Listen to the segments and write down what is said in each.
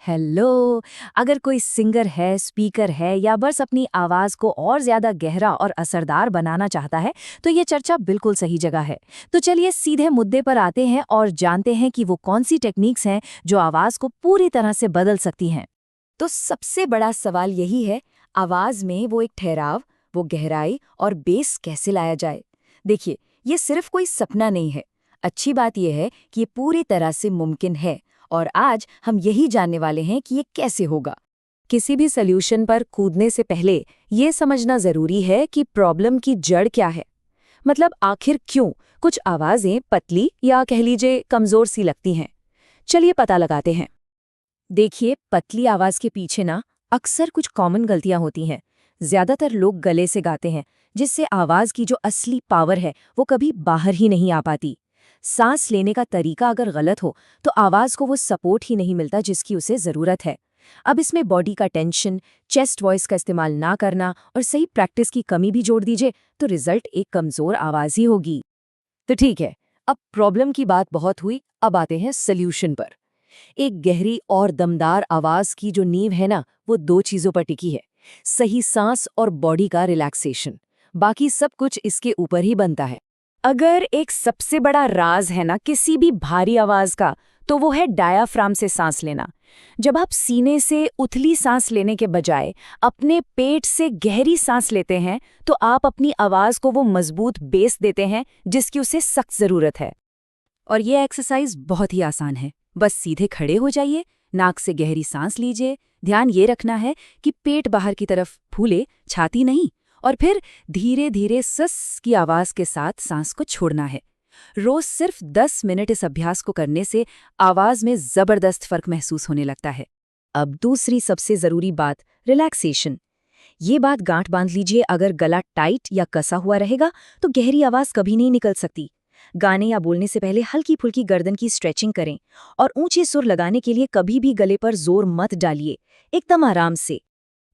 Hello. अगर कोई singer है, स्पीकर है या बस अपनी आवाज को और ज्यादा गहरा और असरदार बनाना चाहता है तो ये चर्चा बिल्कुल सही जगह है। तो चलिए सीधे मुद्दे पर आते हैं और जानते हैं कि वो कौन सी टेक्निक्स हैं जो आवाज को पूरी तरह से बदल सकती हैं। तो सबसे बड़ा सवाल यही है, आवाज में वो एक ठहराव, वो गहराई और बेस कैसे लाया जाए। देखिए, ये सिर्फ कोई सपना नहीं है। अच्छी बात यह है कि ये पूरी तरह से मुमकिन है और आज हम यही जानने वाले हैं कि ये कैसे होगा। किसी भी सॉल्यूशन पर कूदने से पहले ये समझना जरूरी है कि प्रॉब्लम की जड़ क्या है। मतलब आखिर क्यों कुछ आवाजें पतली या कह लीजिए कमजोर सी लगती हैं। चलिए पता लगाते हैं। देखिए, पतली आवाज के पीछे ना अक्सर कुछ कॉमन गलतियां होती हैं। ज्यादातर लोग गले से गाते हैं, जिससे आवाज की जो असली पावर है वो कभी बाहर ही नहीं आ पाती। सांस लेने का तरीका अगर गलत हो तो आवाज को वो सपोर्ट ही नहीं मिलता जिसकी उसे जरूरत है। अब इसमें बॉडी का टेंशन, चेस्ट वॉइस का इस्तेमाल ना करना और सही प्रैक्टिस की कमी भी जोड़ दीजिए तो रिजल्ट एक कमजोर आवाज ही होगी। तो ठीक है, अब प्रॉब्लम की बात बहुत हुई, अब आते हैं सोल्यूशन पर। एक गहरी और दमदार आवाज की जो नींव है ना, वो दो चीजों पर टिकी है: सही सांस और बॉडी का रिलैक्सेशन। बाकी सब कुछ इसके ऊपर ही बनता है। अगर एक सबसे बड़ा राज है ना किसी भी भारी आवाज का, तो वो है डायाफ्राम से सांस लेना। जब आप सीने से उथली सांस लेने के बजाय अपने पेट से गहरी सांस लेते हैं तो आप अपनी आवाज को वो मजबूत बेस देते हैं जिसकी उसे सख्त जरूरत है। और ये एक्सरसाइज बहुत ही आसान है। बस सीधे खड़े हो जाइए, नाक से गहरी सांस लीजिए। ध्यान ये रखना है कि पेट बाहर की तरफ फूले, छाती नहीं। और फिर धीरे धीरे सस की आवाज के साथ सांस को छोड़ना है। रोज सिर्फ 10 मिनट इस अभ्यास को करने से आवाज में जबरदस्त फर्क महसूस होने लगता है। अब दूसरी सबसे जरूरी बात, रिलैक्सेशन। ये बात गांठ बांध लीजिए, अगर गला टाइट या कसा हुआ रहेगा तो गहरी आवाज कभी नहीं निकल सकती। गाने या बोलने से पहले हल्की फुल्की गर्दन की स्ट्रेचिंग करें और ऊंचे सुर लगाने के लिए कभी भी गले पर जोर मत डालिए, एकदम आराम से।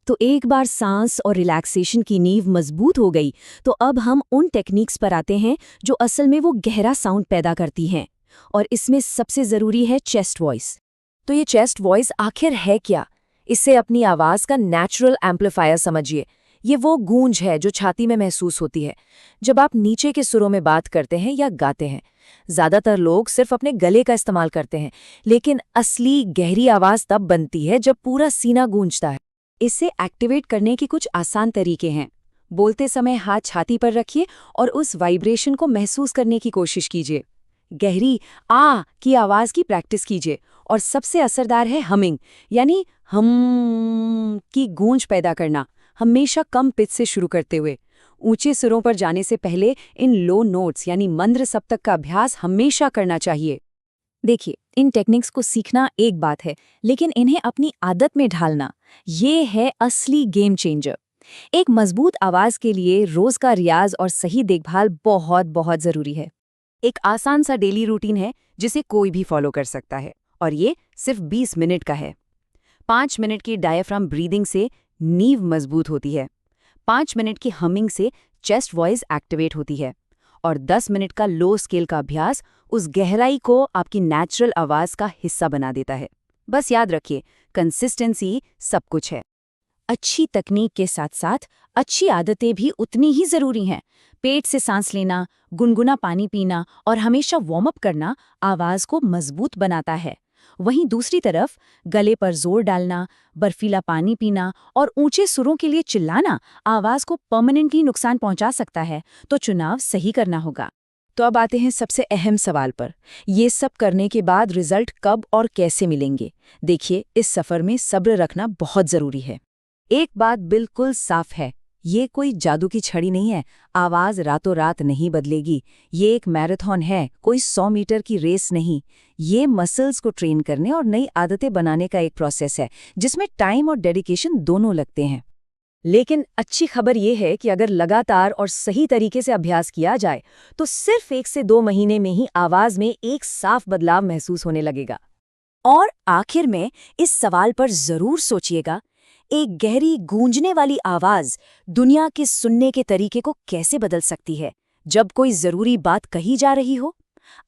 तो एक बार सांस और रिलैक्सेशन की नींव मजबूत हो गई तो अब हम उन टेक्निक्स पर आते हैं जो असल में वो गहरा साउंड पैदा करती हैं। और इसमें सबसे ज़रूरी है चेस्ट वॉइस। तो ये चेस्ट वॉइस आखिर है क्या? इसे अपनी आवाज़ का नेचुरल एम्पलीफायर समझिए। ये वो गूंज है जो छाती में महसूस होती है जब आप नीचे के सुरों में बात करते हैं या गाते हैं। ज़्यादातर लोग सिर्फ अपने गले का इस्तेमाल करते हैं, लेकिन असली गहरी आवाज़ तब बनती है जब पूरा सीना गूंजता है। इसे एक्टिवेट करने के कुछ आसान तरीके हैं। बोलते समय हाथ छाती पर रखिए और उस वाइब्रेशन को महसूस करने की कोशिश कीजिए। गहरी आ की आवाज़ की प्रैक्टिस कीजिए। और सबसे असरदार है हमिंग, यानी हम की गूंज पैदा करना, हमेशा कम पिच से शुरू करते हुए। ऊंचे सुरों पर जाने से पहले इन लो नोट्स यानी मंद्र सप्तक का अभ्यास हमेशा करना चाहिए। देखिए, इन टेक्निक्स को सीखना एक बात है, लेकिन इन्हें अपनी आदत में ढालना, ये है असली गेम चेंजर। एक मजबूत आवाज के लिए रोज का रियाज और सही देखभाल बहुत बहुत जरूरी है। एक आसान सा डेली रूटीन है जिसे कोई भी फॉलो कर सकता है, और ये सिर्फ 20 मिनट का है। 5 मिनट की डायफ्राम ब्रीदिंग से नींव मजबूत होती है। 5 मिनट की हमिंग से चेस्ट वॉइस एक्टिवेट होती है। और 10 मिनट का लो स्केल का अभ्यास उस गहराई को आपकी नेचुरल आवाज का हिस्सा बना देता है। बस याद रखिए, कंसिस्टेंसी सब कुछ है। अच्छी तकनीक के साथ साथ अच्छी आदतें भी उतनी ही जरूरी हैं। पेट से सांस लेना, गुनगुना पानी पीना और हमेशा वार्म अप करना आवाज को मजबूत बनाता है। वहीं दूसरी तरफ गले पर जोर डालना, बर्फीला पानी पीना और ऊंचे सुरों के लिए चिल्लाना आवाज को परमानेंटली नुकसान पहुंचा सकता है। तो चुनाव सही करना होगा। तो अब आते हैं सबसे अहम सवाल पर, ये सब करने के बाद रिजल्ट कब और कैसे मिलेंगे। देखिए, इस सफर में सब्र रखना बहुत जरूरी है। एक बात बिल्कुल साफ है, ये कोई जादू की छड़ी नहीं है। आवाज रातों रात नहीं बदलेगी। ये एक मैराथन है, कोई 100 मीटर की रेस नहीं। ये मसल्स को ट्रेन करने और नई आदतें बनाने का एक प्रोसेस है जिसमें टाइम और डेडिकेशन दोनों लगते हैं। लेकिन अच्छी खबर ये है कि अगर लगातार और सही तरीके से अभ्यास किया जाए तो सिर्फ 1 से 2 महीने में ही आवाज में एक साफ बदलाव महसूस होने लगेगा। और आखिर में इस सवाल पर जरूर सोचिएगा, एक गहरी गूंजने वाली आवाज दुनिया के सुनने के तरीके को कैसे बदल सकती है। जब कोई जरूरी बात कही जा रही हो,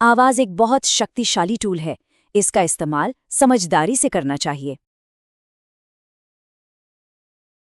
आवाज एक बहुत शक्तिशाली टूल है। इसका इस्तेमाल समझदारी से करना चाहिए।